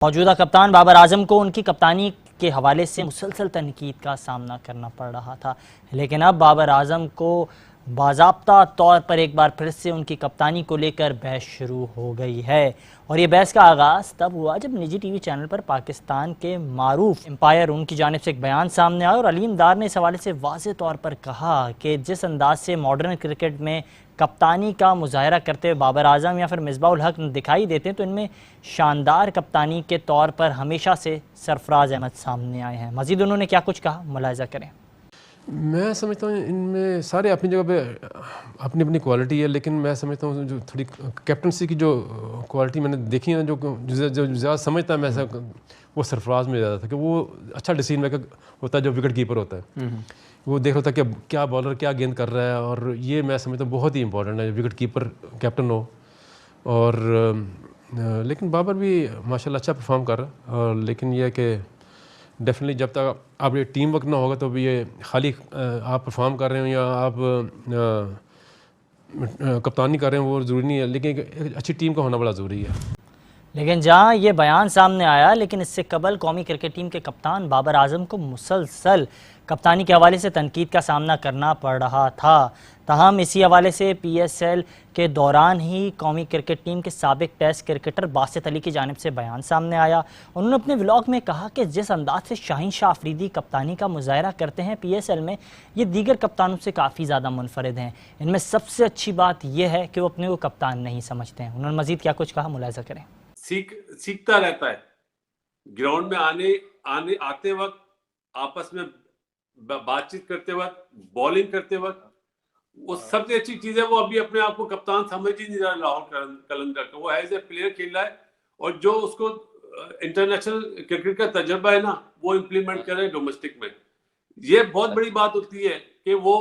मौजूदा कप्तान बाबर आजम को उनकी कप्तानी के हवाले से मुसलसल तनकीद का सामना करना पड़ रहा था, लेकिन अब बाबर आजम को बाज़ाब्ता तौर पर एक बार फिर से उनकी कप्तानी को लेकर बहस शुरू हो गई है। और ये बहस का आगाज़ तब हुआ जब निजी टीवी चैनल पर पाकिस्तान के मारूफ एम्पायर उनकी जानिब से एक बयान सामने आया और अलीम डार ने इस हवाले से वाज़ेह तौर पर कहा कि जिस अंदाज से मॉडर्न क्रिकेट में कप्तानी का मुजाहरा करते हुए बाबर आजम या फिर मिसबाह-उल हक दिखाई देते हैं, तो इनमें शानदार कप्तानी के तौर पर हमेशा से सरफराज अहमद सामने आए हैं। मज़ीद उन्होंने क्या कुछ कहा, मुलाहिज़ा करें। मैं समझता हूँ इनमें सारे अपनी जगह पे अपनी अपनी क्वालिटी है, लेकिन मैं समझता हूँ जो थोड़ी कैप्टनसी की जो क्वालिटी मैंने देखी है, जो ज़्यादा समझता है, मैं वो सरफराज में ज़्यादा था कि वो अच्छा डिसीजन मेकर होता है, जो विकेट कीपर होता है वो देख रहा था कि क्या बॉलर क्या गेंद कर रहा है, और ये मैं समझता हूँ बहुत ही इंपॉर्टेंट है विकेट कीपर कैप्टन हो। और लेकिन बाबर भी माशाल्लाह अच्छा परफॉर्म कर रहा है, और लेकिन यह है कि डेफिनेटली जब तक आप ये टीम वर्क ना होगा तो भी ये खाली आप परफॉर्म कर रहे हो या आप कप्तानी कर रहे हैं वो ज़रूरी नहीं है, लेकिन एक अच्छी टीम का होना बड़ा ज़रूरी है। लेकिन जहां ये बयान सामने आया, लेकिन इससे कबल कौमी क्रिकेट टीम के कप्तान बाबर आजम को मुसलसल कप्तानी के हवाले से तनकीद का सामना करना पड़ रहा था। ताहम इसी हवाले से PSL के दौरान ही कौमी क्रिकेट टीम के साबिक टेस्ट क्रिकेटर बासित अली की जानिब से बयान सामने आया। उन्होंने अपने व्लॉग में कहा कि जिस अंदाज से शाहीन शाह अफरीदी कप्तानी का मुजाहरा करते हैं PSL में, ये दीगर कप्तानों से काफ़ी ज़्यादा मुनफरिद हैं। इनमें सबसे अच्छी बात यह है कि वो अपने को कप्तान नहीं समझते हैं। उन्होंने मज़ीद क्या कुछ कहा, मुलाहिज़ा करें। सीखता रहता है। ग्राउंड में आते वक्त, आपस में बातचीत करते वक्त, बॉलिंग करते वक्त, वो सबसे अच्छी चीज है। वो अभी अपने आप को कप्तान समझ ही नहीं रहा लाहौर कलंदर का। वो एज ए प्लेयर खेल रहा है, और जो उसको इंटरनेशनल क्रिकेट का तजर्बा है ना, वो इम्प्लीमेंट करे डोमेस्टिक में। ये बहुत बड़ी बात होती है कि वो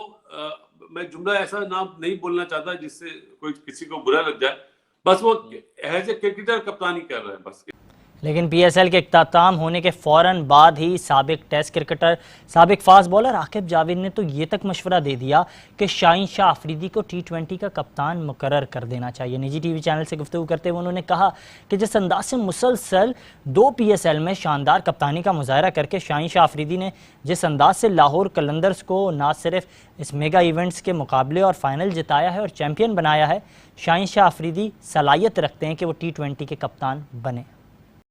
मैं जुमला ऐसा ना नहीं बोलना चाहता जिससे कोई किसी को बुरा लग जाए, बस वो एज ए क्रिकेटर कप्तानी कर रहे हैं बस। लेकिन PSL के इख्तिताम होने के फ़ौरन बाद ही साबिक टेस्ट क्रिकेटर, साबिक फास्ट बॉलर आकिब जावेद ने तो ये तक मशवरा दे दिया कि शाहीन शाह अफरीदी को T20 का कप्तान मुकर्रर कर देना चाहिए। निजी टीवी चैनल से गुफ्तगू करते हुए उन्होंने कहा कि जिस अंदाज से मुसलसल 2 PSL में शानदार कप्तानी का मुजाहरा करके शाहीन शाह अफरीदी ने जिस अंदाज से लाहौर कलंदर्स को ना सिर्फ इस मेगा इवेंट्स के मुकाबले और फाइनल जिताया है और चैम्पियन बनाया है, शाहीन शाह अफरीदी सलाहियत रखते हैं कि वो T20 के कप्तान बने।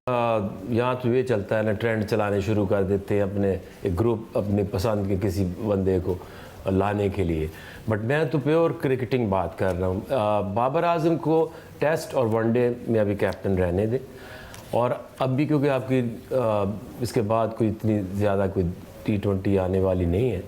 यहाँ तो ये चलता है ना, ट्रेंड चलाने शुरू कर देते हैं अपने एक ग्रुप अपने पसंद के किसी बंदे को लाने के लिए। बट मैं तो प्योर क्रिकेटिंग बात कर रहा हूँ। बाबर आजम को टेस्ट और वनडे में अभी कैप्टन रहने दें, और अब भी क्योंकि आपकी इसके बाद कोई इतनी ज़्यादा कोई T20 आने वाली नहीं है,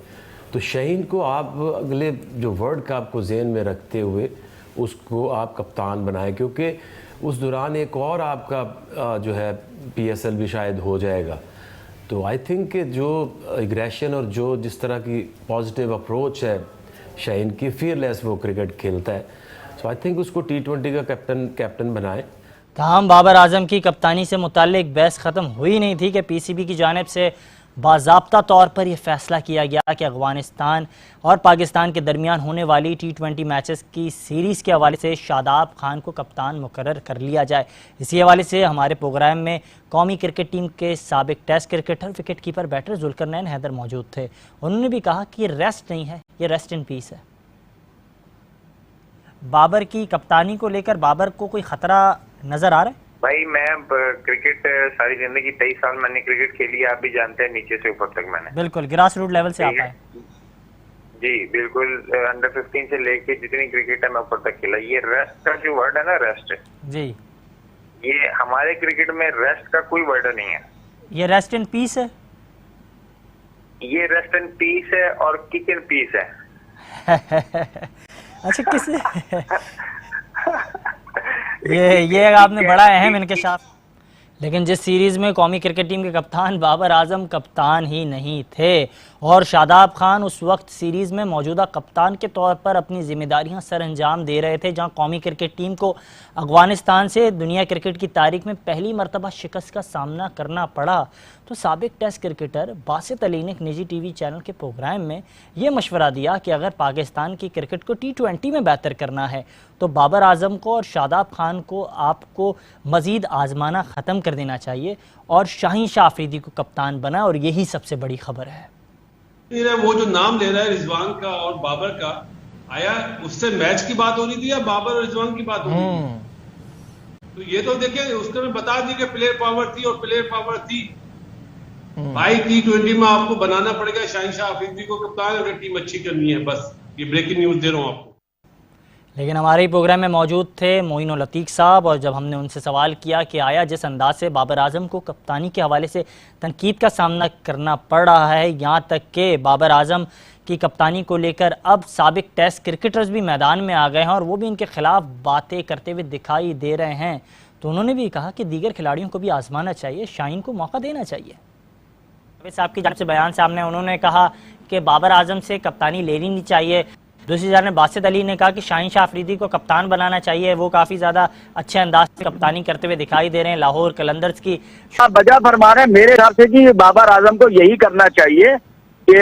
तो शाहीन को आप अगले जो वर्ल्ड कप को ज़हन में रखते हुए उसको आप कप्तान बनाएं, क्योंकि उस दौरान एक और आपका जो है PSL भी शायद हो जाएगा। तो आई थिंक कि जो एग्रेशन और जो जिस तरह की पॉजिटिव अप्रोच है शाहीन की, फियरलेस वो क्रिकेट खेलता है, सो आई थिंक उसको T20 का कैप्टन बनाएं। ताहम बाबर आजम की कप्तानी से मुताल्लिक बहस ख़त्म हुई नहीं थी कि PCB की जानिब से बाज़ाब्ता तौर पर यह फ़ैसला किया गया कि अफ़गानिस्तान और पाकिस्तान के दरमियान होने वाली T20 मैचेस की सीरीज़ के हवाले से शादाब खान को कप्तान मुकर्रर कर लिया जाए। इसी हवाले से हमारे प्रोग्राम में कौमी क्रिकेट टीम के साबिक test cricketer, wicket keeper, batter Zulqarnain Haider मौजूद थे। उन्होंने भी कहा कि ये रेस्ट नहीं है, ये रेस्ट इन पीस है। बाबर की कप्तानी को लेकर बाबर को कोई ख़तरा नज़र आ रहा है? भाई मैं क्रिकेट सारी जिंदगी 23 साल मैंने क्रिकेट खेली है, आप भी जानते हैं, नीचे से ऊपर तक मैंने बिल्कुल ग्रास रूट लेवल से आता है। जी बिल्कुल, अंडर 15 से लेके जितनी क्रिकेट है मैं ऊपर तक खेला। ये रेस्ट का जो वर्ड है ना, रेस्ट जी, ये हमारे क्रिकेट में रेस्ट का कोई वर्ड नहीं है। ये रेस्ट इन पीस है, ये रेस्ट इन पीस है और किक इन पीस है। अच्छा किसे ये आपने बड़ा अहम इंकशाफ। लेकिन जिस सीरीज़ में कौमी क्रिकेट टीम के कप्तान बाबर आजम कप्तान ही नहीं थे और शादाब खान उस वक्त सीरीज़ में मौजूदा कप्तान के तौर पर अपनी जिम्मेदारियां सर अंजाम दे रहे थे, जहां कौमी क्रिकेट टीम को अफ़गानिस्तान से दुनिया क्रिकेट की तारीख में पहली मरतबा शिकस्त का सामना करना पड़ा, तो साबिक टेस्ट क्रिकेटर बासित अली ने एक निजी टीवी चैनल के प्रोग्राम में ये मशवरा दिया कि अगर पाकिस्तान की क्रिकेट को T20 में बेहतर करना है तो बाबर आजम को और शादाब खान को आपको मज़ीद आजमाना ख़त्म कर देना चाहिए और शाहीन शाह अफरीदी को कप्तान बना, और यही सबसे बड़ी खबर है। वो जो नाम ले रहा है रिजवान का और बाबर का, आया उससे मैच की बात हो रही थी या बाबर और रिजवान की बात हो रही थी? तो ये तो देखिए उसने बता दी कि प्लेयर पावर थी, और प्लेयर पावर थी भाई। T20 में आपको बनाना पड़ेगा शाहीन शाह अफरीदी को कप्तान अगर टीम अच्छी करनी है। बस ये ब्रेकिंग न्यूज दे रहा हूँ आपको। लेकिन हमारे प्रोग्राम में मौजूद थे मोइनुल अतीक साहब, और जब हमने उनसे सवाल किया कि आया जिस अंदाज से बाबर आजम को कप्तानी के हवाले से तनकीद का सामना करना पड़ रहा है, यहाँ तक कि बाबर आजम की कप्तानी को लेकर अब साबिक टेस्ट क्रिकेटर्स भी मैदान में आ गए हैं और वो भी इनके खिलाफ बातें करते हुए दिखाई दे रहे हैं, तो उन्होंने भी कहा कि दीगर खिलाड़ियों को भी आजमाना चाहिए, शाहीन को मौका देना चाहिए। साहब की जानिब से बयान सामने, उन्होंने कहा कि बाबर आजम से कप्तानी लेनी नहीं चाहिए। दूसरी जानब बासित अली ने कहा कि शाहीन शाह अफरीदी को कप्तान बनाना चाहिए, वो काफ़ी ज़्यादा अच्छे अंदाज से कप्तानी करते हुए दिखाई दे रहे हैं लाहौर कलंदर्स की। वजह फरमा रहे हैं मेरे हिसाब से कि बाबर आजम को यही करना चाहिए कि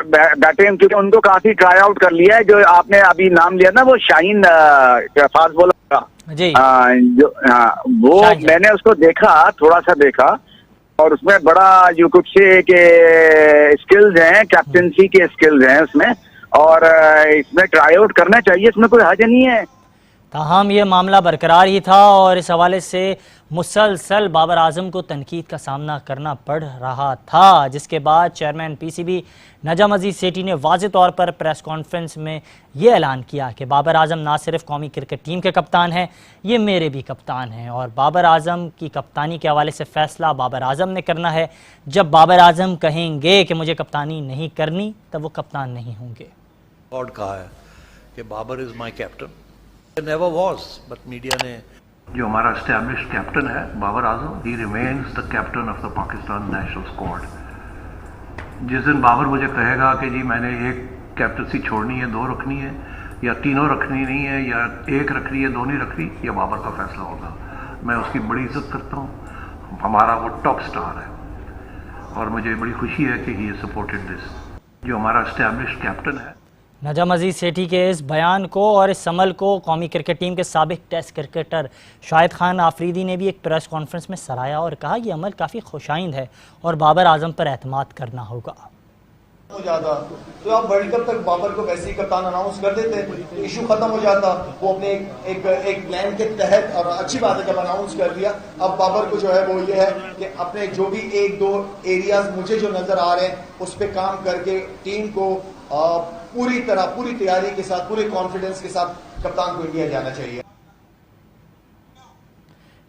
बैटिंग, क्योंकि उनको काफी ट्राई आउट कर लिया है। जो आपने अभी नाम लिया ना वो शाहीन फास्ट बॉलर जी, जो वो मैंने उसको देखा, थोड़ा सा देखा, और उसमें बड़ा जो कुछ के स्किल्स हैं, कैप्टनसी के स्किल्स हैं उसमें, और इसमें ट्राई आउट करना चाहिए, इसमें कोई हर्ज नहीं है। ताहम ये मामला बरकरार ही था और इस हवाले से मुसलसल बाबर आजम को तनकीद का सामना करना पड़ रहा था, जिसके बाद चेयरमैन पीसीबी नजम अजीज सेठी ने वाज़ेह तौर पर प्रेस कॉन्फ्रेंस में ये ऐलान किया कि बाबर आजम ना सिर्फ कौमी क्रिकेट टीम के कप्तान हैं, ये मेरे भी कप्तान हैं, और बाबर आजम की कप्तानी के हवाले से फ़ैसला बाबर आजम ने करना है। जब बाबर आजम कहेंगे कि मुझे कप्तानी नहीं करनी, तब वो कप्तान नहीं होंगे। और कहा है कि Babar is my captain, never was, but media ने जो हमारा एस्टैब्लिश्ड कैप्टन है Babar Azam, he remains the captain of the Pakistan national squad. जिस दिन बाबर मुझे कहेगा कि जी मैंने एक कैप्टनसी छोड़नी है, 2 रखनी है, या तीनों रखनी नहीं है, या एक रखनी है, 2 नहीं रखनी, यह बाबर का फैसला होगा। मैं उसकी बड़ी इज्जत करता हूँ, हमारा वो टॉप स्टार है, और मुझे बड़ी खुशी है कि ही सपोर्टेड दिस। जो हमारा एस्टैब्लिश्ड कैप्टन है। नजम अजीज सेठी के इस बयान को और इस अमल को कौमी क्रिकेट टीम के साबिक टेस्ट क्रिकेटर शाहिद खान आफरीदी ने भी एक प्रेस कॉन्फ्रेंस में सराहा और कहा कि अमल काफ़ी खुशाइंद है और बाबर आजम पर एतमाद करना होगा। हो जाता तो आप वर्ल्ड कप तक बाबर को वैसे ही कप्तान अनाउंस कर देते, इशू खत्म हो जाता। वो अपने एक प्लान के तहत, और अच्छी बात है जब अनाउंस कर दिया। अब बाबर को जो है वो ये है कि अपने जो भी 1-2 एरियाज मुझे जो नजर आ रहे हैं उस पर काम करके टीम को पूरी तरह, पूरी तैयारी के साथ, पूरे कॉन्फिडेंस के साथ कप्तान को इंडिया जाना चाहिए।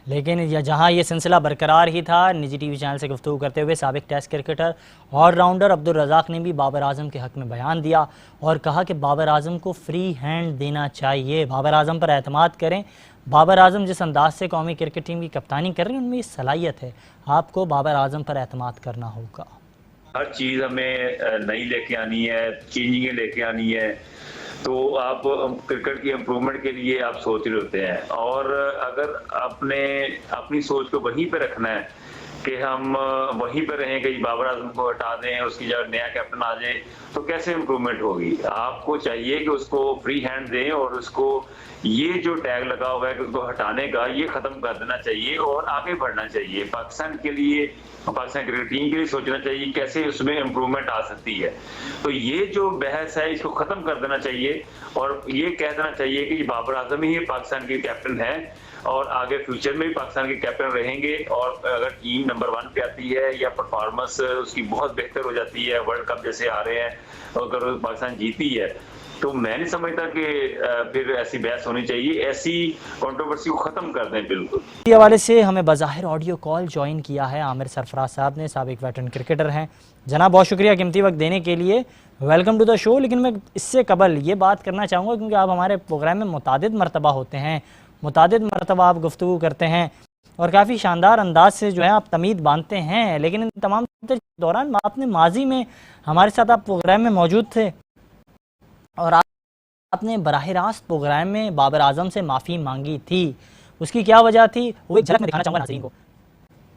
लेकिन जहां ये सिलसिला बरकरार ही था, निजी टीवी चैनल से गुफ्तगू करते हुए साबिक test cricketer allrounder Abdul Razzaq ने भी बाबर आजम के हक़ में बयान दिया और कहा कि बाबर आजम को फ्री हैंड देना चाहिए, बाबर आजम पर एतमाद करें। बाबर आजम जिस अंदाज से कौमी क्रिकेट टीम की कप्तानी कर रहे हैं, उनमें ये सलाहियत है, आपको बाबर आजम पर एतमाद करना होगा। हर चीज़ हमें नई लेके आनी है, चेंजिंग लेके आनी है, तो आप क्रिकेट की इम्प्रूवमेंट के लिए आप सोच रहे होते हैं, और अगर अपनी सोच को वहीं पे रखना है कि हम वहीं पे रहें कि बाबर आजम को हटा दें, उसकी जगह नया कैप्टन आ जाए, तो कैसे इम्प्रूवमेंट होगी। आपको चाहिए कि उसको फ्री हैंड दें और उसको ये जो टैग लगा हुआ है कि उसको हटाने का, ये खत्म कर देना चाहिए और आगे बढ़ना चाहिए। पाकिस्तान के लिए, पाकिस्तान क्रिकेट टीम के लिए सोचना चाहिए कैसे उसमें इम्प्रूवमेंट आ सकती है। तो ये जो बहस है इसको खत्म कर देना चाहिए और ये कह देना चाहिए कि बाबर आजम ही पाकिस्तान के कैप्टन है और आगे फ्यूचर में भी पाकिस्तान के कैप्टन रहेंगे। और अगर टीम नंबर 1 पे आती है या परफॉर्मेंस उसकी बहुत बेहतर हो जाती है, वर्ल्ड कप जैसे आ रहे हैं, अगर पाकिस्तान जीती है, तो मैं नहीं समझता कि फिर ऐसी बहस होनी चाहिए। ऐसी कंट्रोवर्सी को खत्म कर दें बिल्कुल। इस हवाले से हमें बज़ाहिर ऑडियो कॉल ज्वाइन किया है आमिर सरफराज साहब ने, साबिक वेटरन क्रिकेटर हैं। जनाब बहुत शुक्रिया कीमती वक्त देने के लिए, वेलकम टू द शो। लेकिन मैं इससे कबल ये बात करना चाहूँगा, क्योंकि आप हमारे प्रोग्राम में मुतादिद मरतबा होते हैं, मुतादिद मरतबा आप गुफ्तगू करते हैं और काफ़ी शानदार अंदाज से जो है आप तमीद बांधते हैं, लेकिन इन तमाम दौरान आपने माजी में हमारे साथ आप प्रोग्राम में मौजूद थे और आपने बराह रास्त प्रोग्राम में बाबर आजम से माफ़ी मांगी थी। उसकी क्या वजह थी, वो एक झलक में दिखाना चाहूँगा नाज़रीन को।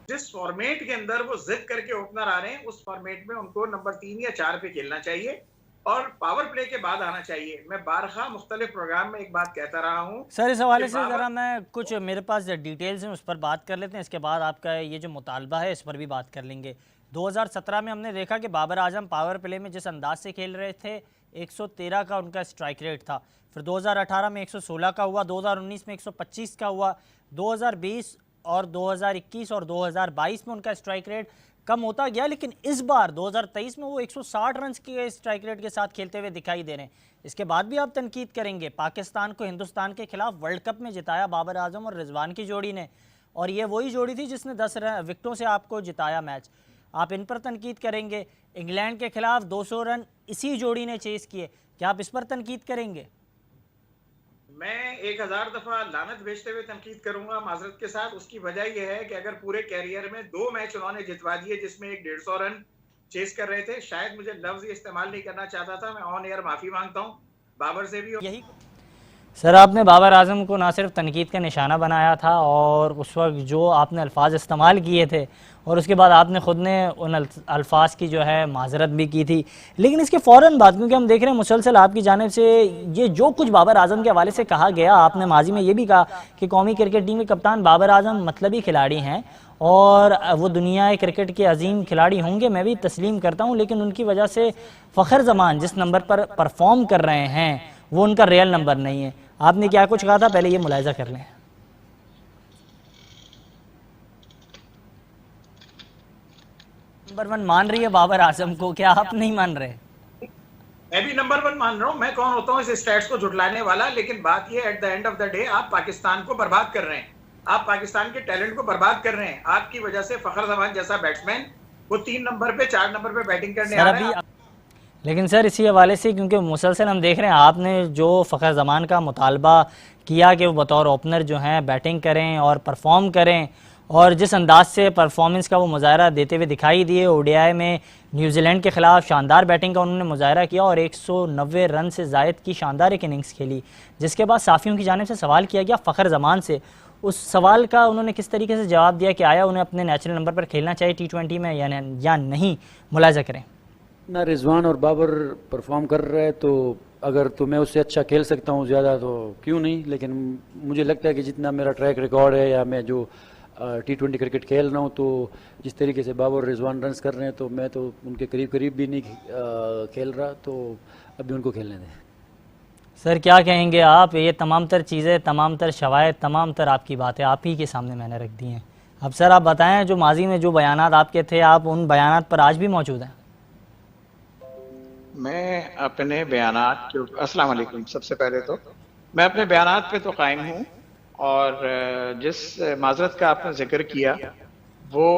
जिस फॉर्मेट के अंदर वो जिद करके ओपनर आ रहे हैं, उस फॉर्मेट में उनको नंबर 3 या 4 पे खेलना चाहिए। और पावर प्ले के बाद आना चाहिए। मैं बारहा मुख्तलिफ प्रोग्राम में एक बात कहता रहा हूँ। सर इस हवाले से ज़रा मैं कुछ मेरे पास डिटेल्स हैं उस पर बात कर लेते हैं, इसके बाद आपका ये जो मुतालबा है इस पर भी बात कर लेंगे। 2017 में हमने देखा कि बाबर आजम पावर प्ले में जिस अंदाज से खेल रहे थे 113 का उनका स्ट्राइक रेट था, फिर 2018 में 116 का हुआ, 2019 में 125 का हुआ, 2020 और 2021 और 2022 में उनका स्ट्राइक रेट कम होता गया, लेकिन इस बार 2023 में वो 160 रन के स्ट्राइक रेट के साथ खेलते हुए दिखाई दे रहे हैं। इसके बाद भी आप तनकीद करेंगे, पाकिस्तान को हिंदुस्तान के खिलाफ वर्ल्ड कप में जिताया बाबर आजम और रिजवान की जोड़ी ने, और ये वही जोड़ी थी जिसने 10 विकेटों से आपको जिताया मैच। आप इन पर तनकीद करेंगे। इंग्लैंड के खिलाफ 200 रन इसी जोड़ी ने चेस किए, क्या आप इस पर तनकीद करेंगे? मैं 1000 दफा लानत भेजते हुए तनकीद करूंगा माजरत के साथ। उसकी वजह यह है कि अगर पूरे कैरियर में 2 मैच उन्होंने जितवा दिए जिसमें एक 150 रन चेस कर रहे थे, शायद मुझे लफ्ज इस्तेमाल नहीं करना चाहता था, मैं ऑन एयर माफी मांगता हूं बाबर से भी। यही सर आपने बाबर आजम को ना सिर्फ तनकीद का निशाना बनाया था और उस वक्त जो आपने अल्फाज इस्तेमाल किए थे और उसके बाद आपने ख़ुद ने उन अल्फाज की जो है माजरत भी की थी, लेकिन इसके फ़ौरन बाद क्योंकि हम देख रहे हैं मुसलसल आपकी जानिब से ये जो कुछ बाबर आजम के हवाले से कहा गया, आपने माजी में ये भी कहा कि कौमी क्रिकेट टीम के कप्तान बाबर आजम मतलबी खिलाड़ी हैं और वो दुनिया क्रिकेट के अजीम खिलाड़ी होंगे, मैं भी तस्लीम करता हूँ, लेकिन उनकी वजह से फ़खर जमान जिस नंबर पर परफॉर्म कर रहे हैं वो उनका रियल नंबर नहीं है। आपने क्या कुछ कहा था, पहले ये मुलाहिजा कर लें। नंबर 1 मान रही है बाबर आजम को, क्या आप नहीं मान रहे? मैं भी नंबर 1 मान रहा हूं। मैं कौन होता हूं इस स्टैट्स को झुटलाने वाला, लेकिन बात ये at the end of the day आप पाकिस्तान को बर्बाद कर रहे हैं, आप पाकिस्तान के टैलेंट को बर्बाद कर रहे हैं। आपकी वजह से फखर जमान जैसा बैट्समैन वो 3 नंबर पे 4 नंबर पे बैटिंग करने आ रहा है। लेकिन सर इसी हवाले से क्योंकि मुसलसल हम देख रहे हैं आपने जो फ़खर ज़मान का मुतालबा किया कि वो बतौर ओपनर जो हैं बैटिंग करें और परफॉर्म करें, और जिस अंदाज से परफॉर्मेंस का वो मुजाहरा देते हुए दिखाई दिए, ओडीआई में न्यूजीलैंड के ख़िलाफ़ शानदार बैटिंग का उन्होंने मुजाहरा किया और 190 रन से ज़ायद की शानदार एक इनिंग्स खेली, जिसके बाद साफ़ियों की जानिब से सवाल किया गया फ़खर ज़मान से, उस सवाल का उन्होंने किस तरीके से जवाब दिया कि आया उन्हें अपने नेचुरल नंबर पर खेलना चाहिए T20 में या नहीं, मुलाहिजा करें। ना रिजवान और बाबर परफॉर्म कर रहे हैं तो अगर तो मैं उससे अच्छा खेल सकता हूँ ज़्यादा तो क्यों नहीं, लेकिन मुझे लगता है कि जितना मेरा ट्रैक रिकॉर्ड है या मैं जो T20 क्रिकेट खेल रहा हूँ तो जिस तरीके से बाबर और रिजवान रन्स कर रहे हैं तो मैं तो उनके करीब भी नहीं खेल रहा, तो अभी उनको खेलने दें। सर क्या कहेंगे आप, ये तमाम तर चीज़ें, तमाम तर शवायद, तमाम तर आपकी बातें आप ही के सामने मैंने रख दी हैं। अब सर आप बताएं जो माजी में जो बयानात आपके थे, आप उन बयानात पर आज भी मौजूद हैं? मैं अपने बयानात जो अस्सलाम वालेकुम, सबसे पहले तो मैं अपने बयानात पे तो कायम हूँ और जिस माजरत का आपने जिक्र किया वो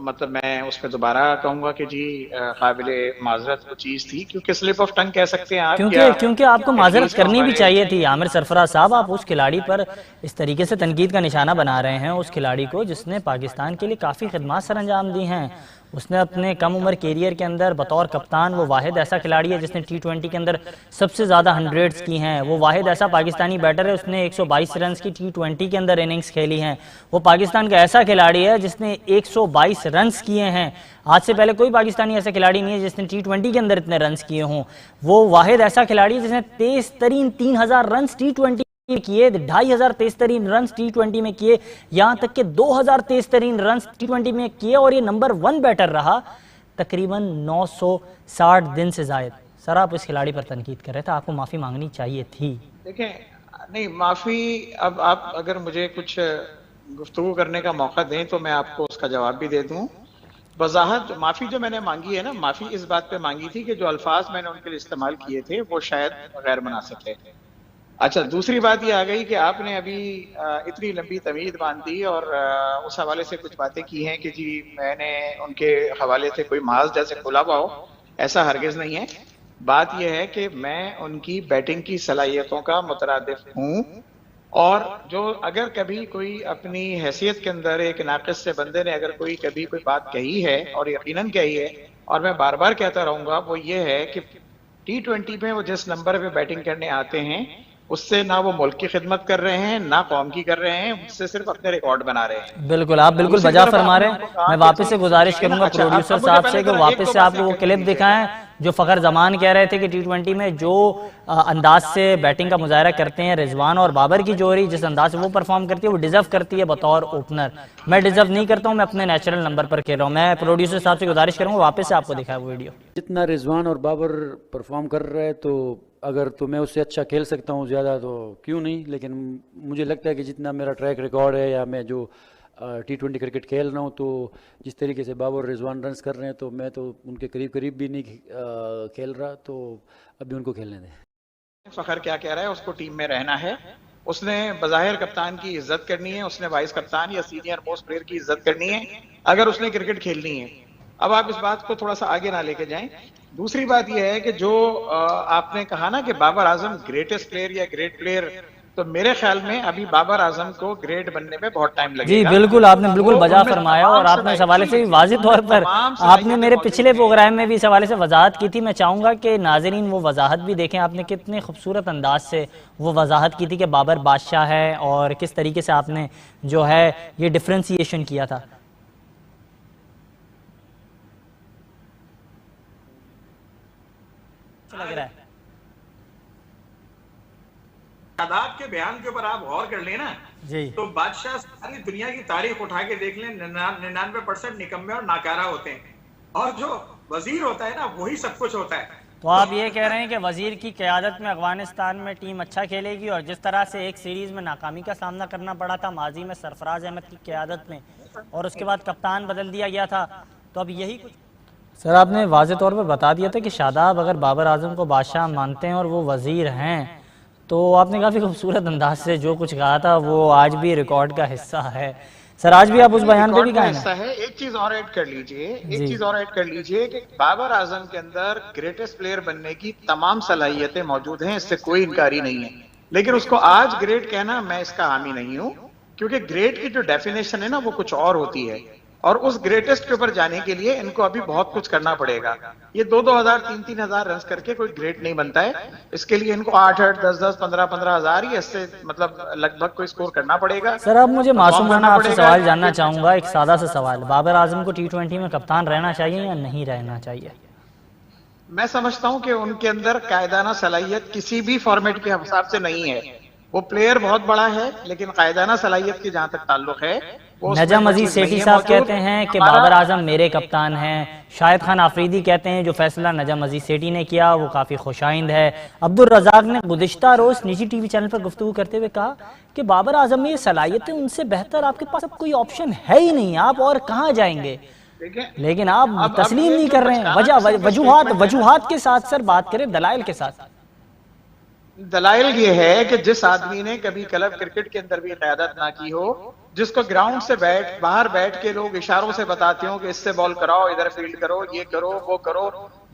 मतलब मैं उस पर दोबारा कहूँगा कि जी काबिले माजरत वो चीज़ थी, क्योंकि स्लिप ऑफ टंग कह सकते हैं आप, क्योंकि आपको माजरत करनी भी चाहिए थी। आमिर सरफराज साहब, आप उस खिलाड़ी पर इस तरीके से तनकीद का निशाना बना रहे हैं, उस खिलाड़ी को जिसने पाकिस्तान के लिए काफ़ी खिदमत सर अंजाम दी हैं। उसने अपने कम उम्र कैरियर के अंदर बतौर कप्तान वो वाहिद ऐसा खिलाड़ी है जिसने T20 के अंदर सबसे ज़्यादा 100s की हैं। वो वाहिद ऐसा पाकिस्तानी बैटर है, उसने 122 रन की T20 के अंदर इनिंग्स खेली हैं। वो पाकिस्तान का ऐसा खिलाड़ी है जिसने 122 रन किए हैं। आज से पहले कोई पाकिस्तानी ऐसा खिलाड़ी नहीं है जिसने T20 के अंदर इतने रन किए हों। वो वाहिद ऐसा खिलाड़ी है जिसने तेज़ तरीन 3000 रन T20 किए, 2500 तेज तरीन रन T20 में किए, यहाँ तक कि 2000 तेज तरीन रन T20 में किए, और ये नंबर 1 बैटर रहा तकरीबन 960 दिन से ज़ायद। सर आप इस खिलाड़ी पर तनकीद कर रहे थे, आपको माफ़ी मांगनी चाहिए थी। देखें, नहीं माफ़ी, अब आप अगर मुझे कुछ गुफ्तगू करने का मौका दें तो मैं आपको उसका जवाब भी दे दूँ। वजाहत माफ़ी जो मैंने मांगी है ना, माफ़ी इस बात पे मांगी थी कि जो अल्फाज मैंने उनके लिए इस्तेमाल किए थे वो शायद गैर मुनासिब थे। अच्छा, दूसरी बात ये आ गई कि आपने अभी इतनी लंबी तमीद बांध दी और उस हवाले से कुछ बातें की हैं कि जी मैंने उनके हवाले से कोई माज जैसे खुला हुआ हो, ऐसा हरगिज़ नहीं है। बात यह है कि मैं उनकी बैटिंग की सलाहियतों का मुतरादिफ हूँ, और जो अगर कभी कोई अपनी हैसियत के अंदर एक नाक़िस से बंदे ने अगर कभी कोई बात कही है और यकीनन कही है और मैं बार बार कहता रहूँगा, वो ये है कि T20 में वो जिस नंबर पे बैटिंग करने आते हैं उससे ना वो मुल्क की खिदमत कर रहे हैं ना कौम की कर रहे हैं, उससे सिर्फ अपने रिकॉर्ड बना रहे हैं। बिल्कुल, आप बिल्कुल बजा फरमा रहे हैं। मैं वापस से गुजारिश करूंगा प्रोड्यूसर साहब से कि वापस से आप वो क्लिप दिखाएं जो फ़खर जमान कह रहे थे कि T20 में जो अंदाज से बैटिंग का मुजाहरा करते हैं रिजवान और बाबर की जोड़ी, जिस अंदाज से वो परफॉर्म करती है वो डिजर्व करती है बतौर ओपनर। मैं डिजर्व नहीं करता हूँ, मैं अपने नेचुरल नंबर पर खेल रहा हूँ। मैं प्रोड्यूसर साहब से गुजारिश करूँगा वापस से आपको दिखाया वो वीडियो। जितना रिजवान और बाबर परफॉर्म कर रहे हैं तो अगर तो मैं उससे अच्छा खेल सकता हूँ ज़्यादा तो क्यों नहीं, लेकिन मुझे लगता है कि जितना मेरा ट्रैक रिकॉर्ड है या मैं जो T20 क्रिकेट खेल रहा हूँ तो जिस तरीके से बाबर रिजवान रन्स कर रहे हैं तो मैं तो उनके करीब करीब भी नहीं खेल रहा, तो अभी उनको खेलने दें। फ़खर क्या कह रहा है, उसको टीम में रहना है, उसने बज़ाहिर कप्तान की इज्जत करनी है, उसने वाइस कप्तान या सीनियर मोस्ट प्लेयर की इज्जत करनी है अगर उसने क्रिकेट खेलनी है। अब आप इस बात को थोड़ा सा आगे ना लेके जाएं। दूसरी बात यह है कि जो आपने कहा ना कि बाबर आजम ग्रेटेस्ट प्लेयर या ग्रेट प्लेयर, तो मेरे ख्याल में अभी बाबर आजम को ग्रेट बनने में बहुत टाइम लगेगा। जी बिल्कुल, आपने बिल्कुल बजा फरमाया और आपने इस हवाले से भी वाज़ेह तौर पर आपने मेरे पिछले प्रोग्राम में भी इस हवाले से वजाहत की थी। मैं चाहूँगा कि नाजरीन वो वजाहत भी देखें। आपने कितने खूबसूरत अंदाज से वो वजाहत की थी कि बाबर बादशाह है और किस तरीके से आपने जो है ये डिफ्रेंसिएशन किया था। लग रहा है शादाब के बयान के ऊपर आप गौर कर लेना जी, तो बादशाह सारी दुनिया की तारीख उठा के देख लें, 99% निकम्मे और नाकारा होते हैं, और जो वजीर होता है ना वही सब कुछ होता है। तो आप ये कह रहे हैं कि वजीर की क़यादत में अफगानिस्तान में टीम अच्छा खेलेगी, और जिस तरह से एक सीरीज़ में नाकामी का सामना करना पड़ा था माजी में सरफराज अहमद की क़यादत में और उसके बाद कप्तान बदल दिया गया था, तो अब यही कुछ। सर आपने वाज़ेह तौर पर बता दिया था कि शादाब अगर बाबर आजम को बादशाह मानते हैं और वो वज़ीर हैं, तो आपने काफ़ी खूबसूरत अंदाज से जो कुछ कहा था वो आज भी रिकॉर्ड का हिस्सा है। सर आज भी आप उस बयान पे भी कायम हैं। एक चीज और ऐड कर लीजिए कि बाबर आजम के अंदर ग्रेटेस्ट प्लेयर बनने की तमाम सलाहियतें मौजूद हैं, इससे कोई इनकारी नहीं है, लेकिन उसको आज ग्रेट कहना मैं इसका हामी नहीं हूं, क्योंकि ग्रेट की जो डेफिनेशन है ना वो कुछ और होती है, और उस ग्रेटेस्ट के ऊपर जाने के लिए इनको अभी बहुत कुछ करना पड़ेगा। ये 2-2 हजार 3-3 हजार रन करके कोई ग्रेट नहीं बनता है, इसके लिए इनको 8-8, 10-10, 15-15 हजार ही इससे मतलब लगभग कोई स्कोर करना पड़ेगा। सर अब मुझे मासूमाना आपसे सवाल जानना चाहूंगा, एक सादा सा सवाल, बाबर आजम को T20 में कप्तान रहना चाहिए या नहीं रहना चाहिए? मैं समझता हूं कि उनके अंदर कायदाना सलाहियत किसी भी फॉर्मेट के हिसाब से नहीं है। वो प्लेयर बहुत बड़ा है, लेकिन कायदाना सलाहियत की जहां तक ताल्लुक है, नजम अजीज सेठी साहब कहते हैं कि बाबर आजम मेरे कप्तान हैं। शाहिद खान आफरीदी कहते हैं जो फैसला नजम अजीज सेठी ने किया वो काफ़ी खुशाइंद है। अब्दुल रज़ाक ने गुज़िश्ता रोज़ निजी टीवी चैनल पर गुफ्तगू करते हुए कहा कि बाबर आजम में ये सलाहियतें उनसे बेहतर आपके पास अब कोई ऑप्शन है ही नहीं, आप और कहाँ जाएंगे, लेकिन आप तस्लीम नहीं कर रहे हैं। वजूहात के साथ सर बात करें, दलाइल के साथ। दलाइल ये है कि जिस आदमी ने कभी क्लब क्रिकेट के अंदर भी क़यादत ना की हो, जिसको ग्राउंड से बाहर बैठ के लोग इशारों से बताते हो कि इससे बॉल कराओ, इधर फील्ड करो, ये करो, वो करो,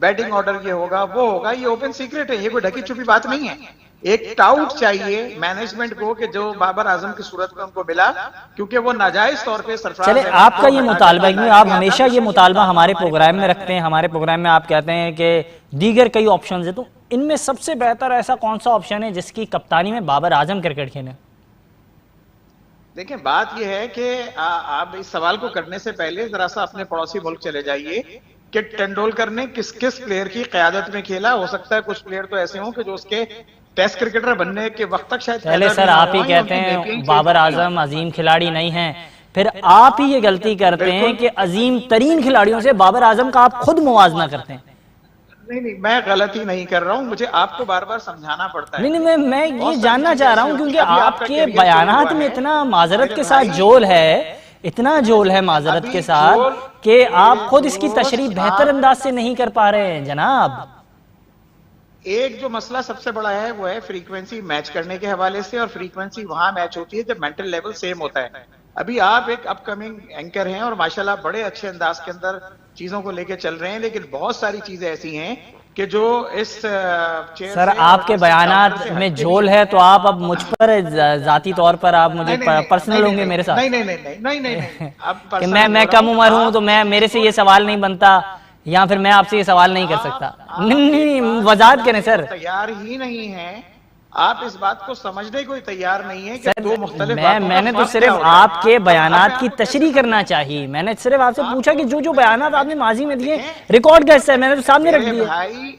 बैटिंग ऑर्डर ये होगा, वो होगा, ये ओपन सीक्रेट है, ये कोई ढकी छुपी बात नहीं है। एक टाउट चाहिए मैनेजमेंट को कि जो बाबर आजम की सूरत में उनको मिला, क्योंकि वो नाजायज तौर पे सरफराज। चले आपका ये मुतालबा है, आप हमेशा ये मुतालबा हमारे प्रोग्राम में रखते हैं, हमारे प्रोग्राम में आप कहते हैं कि दीगर कई ऑप्शन है, तो इनमें सबसे बेहतर ऐसा कौन सा ऑप्शन है जिसकी कप्तानी में बाबर आजम क्रिकेट खेले? देखिए बात यह है कि आप इस सवाल को करने से पहले जरा सा अपने पड़ोसी मुल्क चले जाइए कि तेंदुलकर ने किस किस प्लेयर की क़यादत में खेला। हो सकता है कुछ प्लेयर तो ऐसे हों कि जो उसके टेस्ट क्रिकेटर बनने के वक्त तक शायद पहले सर आप ही कहते हैं बाबर आजम अजीम खिलाड़ी नहीं है, फिर आप ही ये गलती करते हैं कि अजीम तरीन खिलाड़ियों से बाबर आजम का आप खुद मुवाजना करते हैं। नहीं, मैं गलती नहीं कर रहा हूं, मुझे आपको बार बार समझाना पड़ता है। नहीं, मैं ये जानना चाह रहा हूं क्योंकि आपके बयानात में इतना माजरत के साथ जोल है, इतना जोल है माजरत के साथ कि आप खुद इसकी तशरीह बेहतर अंदाज से नहीं कर पा रहे हैं जनाब। एक जो मसला सबसे बड़ा है वो है फ्रीक्वेंसी मैच करने के हवाले से, और फ्रीक्वेंसी वहां मैच होती है जब मेंटल लेवल सेम होता है। अभी आप एक अपकमिंग एंकर हैं और माशाल्लाह बड़े अच्छे अंदाज के अंदर चीजों को लेके चल रहे हैं, लेकिन बहुत सारी चीजें ऐसी हैं कि जो इस सर आपके बयानात में झोल है, तो आप अब मुझ पर जाती तौर पर आप मुझे पर्सनल होंगे मेरे साथ। नहीं कि मैं कम उम्र हूं तो मैं मेरे से ये सवाल नहीं बनता, या फिर मैं आपसे ये सवाल नहीं कर सकता। नहीं, वजाहत करें सर। तैयार ही नहीं है, आप इस बात को समझने को तैयार नहीं है कि दो मुख्तलिफ मैंने तो सिर्फ आपके बयानात की तशरीह करना चाहिए। मैंने सिर्फ आपसे पूछा कि जो जो बयानात आपने माजी में दिए रिकॉर्ड कैसे है, मैंने तो सामने रख दिया। भाई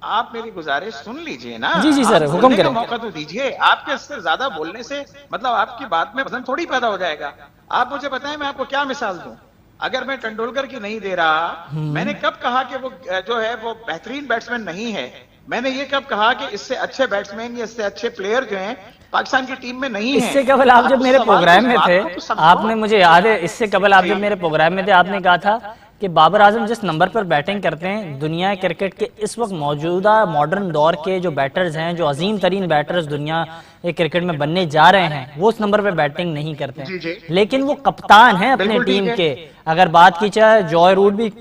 आप मेरी गुजारिश सुन लीजिए ना। जी सर, हुक्म करें। मौका तो दीजिए। आपके से ज्यादा बोलने से मतलब आपकी बात में वजन थोड़ी पैदा हो जाएगा। आप मुझे बताएं मैं आपको क्या मिसाल दूं। अगर मैं तेंदुलकर की नहीं दे रहा, मैंने कब कहा कि वो जो है वो बेहतरीन बैट्समैन नहीं है? मैंने ये कब कहा कि इससे अच्छे बैट्समैन या इससे अच्छे प्लेयर जो हैं पाकिस्तान की टीम में नहीं है? इससे कबल आप जब मेरे प्रोग्राम में थे, आपने, मुझे याद है, इससे कबल आप जब मेरे प्रोग्राम में थे, आपने कहा था कि बाबर आजम जिस नंबर पर बैटिंग करते हैं, दुनिया क्रिकेट के इस वक्त मौजूदा मॉडर्न दौर के जो बैटर्स हैं, जो अजीम तरीन बैटर्स दुनिया के क्रिकेट में बनने जा रहे हैं, वो उस नंबर पर बैटिंग नहीं करते हैं। लेकिन वो कप्तान हैं अपनी टीम के। अगर बात की जाए, जॉय रूट भी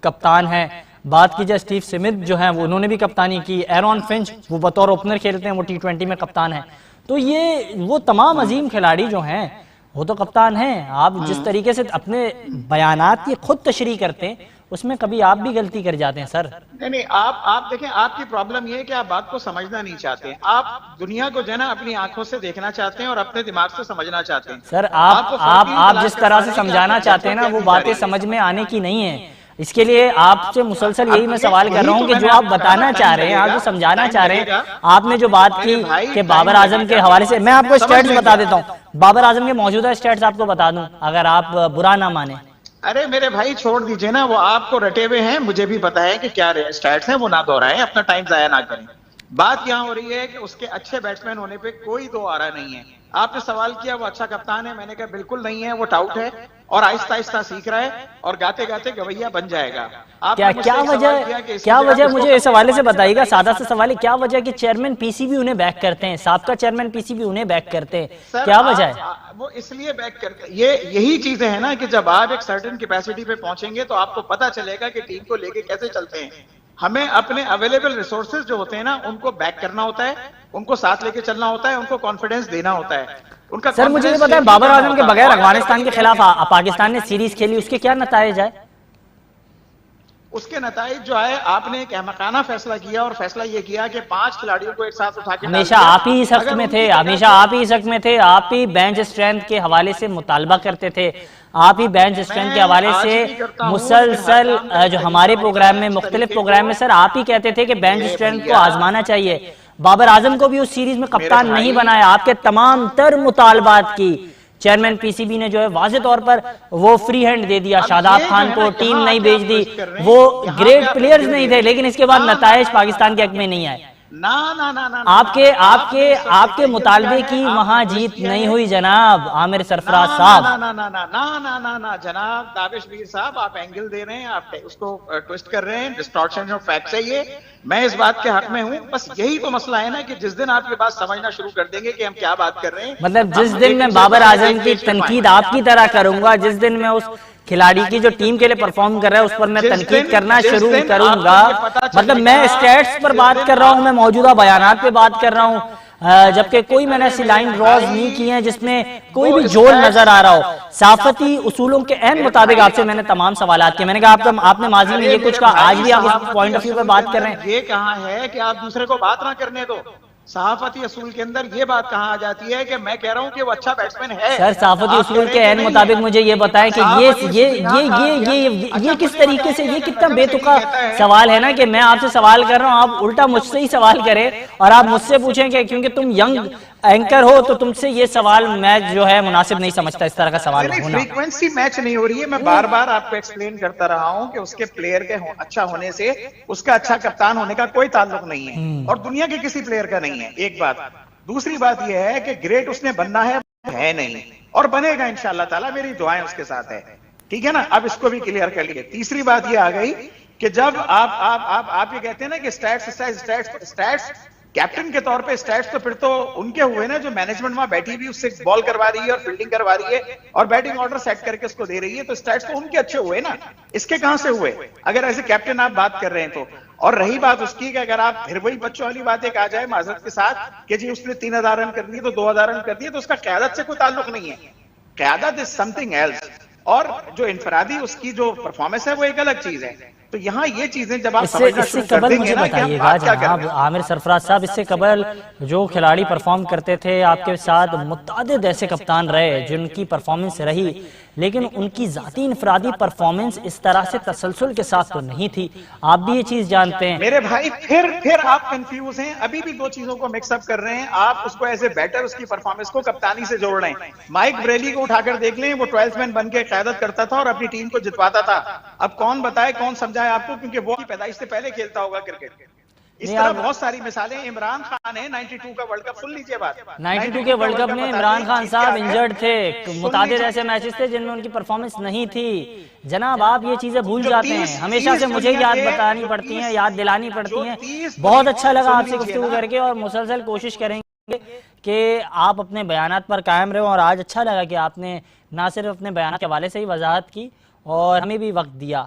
कप्तान है, बात की जाए स्टीव स्मिथ जो है, वो उन्होंने भी कप्तानी की, एरॉन फिंच वो बतौर ओपनर खेलते हैं, वो T20 में कप्तान है। तो ये वो तमाम अजीम खिलाड़ी जो हैं वो तो कप्तान हैं। आप जिस तरीके से अपने बयानात की खुद तशरीह करते हैं, उसमें कभी आप भी गलती कर जाते हैं सर। नहीं, आप देखें, आपकी प्रॉब्लम ये है कि आप बात को समझना नहीं चाहते। आप दुनिया को जो है ना अपनी आंखों से देखना चाहते हैं और अपने दिमाग से समझना चाहते हैं। सर आप जिस तरह से समझाना चाहते हैं ना, वो बातें समझ में आने की नहीं है। इसके लिए आपसे मुसलसल यही मैं सवाल कर रहा हूँ कि जो आप बताना चाह रहे हैं, आप जो समझाना चाह रहे हैं, आपने जो बात की कि बाबर आजम के हवाले से, मैं आपको स्टैट्स बता देता हूँ, बाबर आजम के मौजूदा स्टैट्स आपको बता दूं, अगर आप बुरा ना माने। अरे मेरे भाई छोड़ दीजिए ना, वो आपको रटे हुए हैं, मुझे भी पता है कि क्या स्टैट्स हैं, वो ना दोहराएं, अपना टाइम जाया ना करें। बात यहाँ हो रही है कि उसके अच्छे बैट्समैन होने पे कोई दो आ रहा नहीं है। आपने सवाल किया वो अच्छा कप्तान है, मैंने कहा बिल्कुल नहीं है, वो टाउट है और आहिस्ता आहिस्ता सीख रहा है और गाते गाते गवैया बन जाएगा। क्या वजह मुझे इस हवाले से बताइएगा, सादा सा सवाल है, क्या वजह कि चेयरमैन पीसीबी उन्हें बैक करते हैं, साबका चेयरमैन पीसीबी उन्हें बैक करते हैं, क्या वजह है? वो इसलिए बैक करते, यही चीजें है ना कि जब आप एक सर्टेन कैपेसिटी पे पहुंचेंगे तो आपको पता चलेगा कि टीम को लेके कैसे चलते हैं। हमें अपने अवेलेबल रिसोर्सेज जो होते हैं ना, उनको बैक करना होता है, उनको साथ लेके चलना होता है, उनको कॉन्फिडेंस देना होता है। उनका सर मुझे ये पता है, बाबर आजम के बगैर अफगानिस्तान के खिलाफ पाकिस्तान ने सीरीज खेली, उसके क्या नताइज है? उसके नताइज जो है, आपने एक अहमकाना फैसला किया और फैसला ये किया कि 5 खिलाड़ियों को एक साथ उठा के, हमेशा आप ही इस हक में थे, हमेशा आप ही इस हक में थे, आप ही बेंच स्ट्रेंथ के हवाले से मुतालबा करते थे, आप ही बेंच स्ट्रेंथ के हवाले से मुसलसल जो हमारे प्रोग्राम में, मुख्तलिफ प्रोग्राम में सर आप ही कहते थे कि बेंच स्ट्रेंथ को आजमाना चाहिए। बाबर आजम को भी उस सीरीज में कप्तान नहीं बनाया, आपके तमाम तर मुतालबात की चेयरमैन पीसीबी ने जो है वाज़े तौर पर वो फ्री हैंड दे दिया, शादाब खान को टीम नहीं भेज दी, वो ग्रेट प्लेयर्स नहीं थे, लेकिन इसके बाद नताइज पाकिस्तान के हक में नहीं आए। आपके मुतालबे की वहां जीत नहीं हुई जनाब आमिर सरफराज साहब। ना जनाब दाविशवीर साहब, आप एंगल दे रहे हैं, आप उसको ट्विस्ट कर रहे हैं, डिस्टॉर्शन ऑफ फैक्ट्स है ये। मैं इस बात के हक में हूँ, बस यही तो मसला है ना कि जिस दिन आप ये बात समझना शुरू कर देंगे कि हम क्या बात कर रहे हैं, मतलब जिस दिन मैं बाबर आजम की तनकीद आपकी तरह करूंगा, जिस दिन मैं उस खिलाड़ी की जो टीम के लिए परफॉर्म कर रहा है उस पर मैं तनकीद करना शुरू करूंगा, मतलब मैं स्टैट्स पर बात कर रहा हूं, मैं मौजूदा बयानात पे बात कर रहा हूं, जबकि कोई मैंने ऐसी लाइन ड्रॉज नहीं की है जिसमें कोई भी जोल नजर आ रहा हो। साफती उसूलों के एन मुताबिक आपसे मैंने तमाम सवाल किए, मैंने कहा आपने माजी में ये कुछ कहा, आज भी आप इस पॉइंट ऑफ व्यू पे बात कर रहे हैं। ये कहाँ है कि आप दूसरे को बात ना करने दो। सहाफती असूल के अंदर ये बात कहाँ आ जाती है कि मैं कह रहा हूँ कि वो अच्छा बैट्समैन है। सर सहाफती उसूल के एन मुताबिक मुझे ये बताएं कि ये किस तरीके से, ये कितना बेतुका सवाल है ना कि मैं आपसे सवाल कर रहा हूँ, आप उल्टा मुझसे ही सवाल करें और आप मुझसे पूछें कि क्योंकि तुम यंग एंकर हो तो तुमसे ये सवाल मैं जो है मुनासिब नहीं समझता इस तरह का सवाल होना। फ्रीक्वेंसी मैच नहीं हो रही है, मैं बार बार आपको एक्सप्लेन करता रहा हूं कि उसके प्लेयर के अच्छा होने से उसका अच्छा कप्तान होने का कोई ताल्लुक नहीं है और दुनिया के किसी प्लेयर का नहीं है, एक बात। दूसरी बात यह है कि ग्रेट उसने बनना है नहीं और बनेगा इंशाअल्लाह ताला, मेरी दुआएं उसके साथ है, ठीक है ना। अब इसको भी क्लियर कर लिए। तीसरी बात ये आ गई कि जब आप ये कहते हैं ना कि स्टैट्स कैप्टन के तौर पे स्टैट्स तो फिर तो उनके हुए ना जो मैनेजमेंट वहां बैठी हुई उससे बॉल करवा रही है और फील्डिंग करवा रही है और बैटिंग ऑर्डर सेट करके उसको दे रही है, तो स्टैट्स तो उनके अच्छे हुए ना, इसके कहां से हुए अगर ऐसे कैप्टन आप बात कर रहे हैं तो। और रही बात उसकी कि अगर आप फिर वही बच्चों वाली बात एक आ जाए माजरत के साथ कि जी उसने 3000 रन कर दिए तो 2000 रन कर दिए, तो उसका क़यादत से कोई ताल्लुक नहीं है। क़यादत इज समथिंग एल्स और जो इनफरादी उसकी जो परफॉर्मेंस है वो एक अलग चीज है। तो यहाँ ये चीजें जब आप इससे समझना इससे शुरू कर कबल देंगे मुझे ना कि हम बताइएगा बात क्या कर जनाब रहे हैं। आमिर सरफराज साहब, इससे कबल जो खिलाड़ी परफॉर्म करते थे आपके साथ, मुतअद्दिद ऐसे कप्तान रहे जिनकी परफॉर्मेंस रही, लेकिन उनकी जाती इनफरादी परफॉर्मेंस इस तरह से तसलसल के साथ तो नहीं थी। आप भी ये चीज जानते हैं। मेरे भाई फिर आप कंफ्यूज हैं, अभी भी दो चीजों को मिक्सअप कर रहे हैं। आप उसको एज ए बैटर उसकी परफॉर्मेंस को कप्तानी से जोड़ रहे हैं। माइक ब्रेली को उठाकर देख लें, वो 12th मैन बन के क़यादत करता था और अपनी टीम को जितवाता था। अब कौन बताए, कौन समझाए आपको, क्योंकि वो पैदाइश से पहले खेलता होगा क्रिकेट। इस तरह बहुत सारी मिसालें। इमरान खान है 92 का वर्ल्ड कप, सुन लीजिए बात। 92 के वर्ल्ड कप में इमरान खान साहब इंजर्ड थे, मुतादिद ऐसे मैचेस थे जिनमें उनकी परफॉर्मेंस नहीं थी। जनाब आप ये चीजें भूल जाते हैं, हमेशा से मुझे याद बतानी पड़ती हैं, याद दिलानी पड़ती हैं। बहुत अच्छा लगा आपसे गुफ्तगू करके और मुसलसल कोशिश करेंगे कि आप अपने बयानात पर कायम रहे। और आज अच्छा लगा कि आपने ना सिर्फ अपने बयान के हवाले से ही वजाहत की और हमें भी वक्त दिया।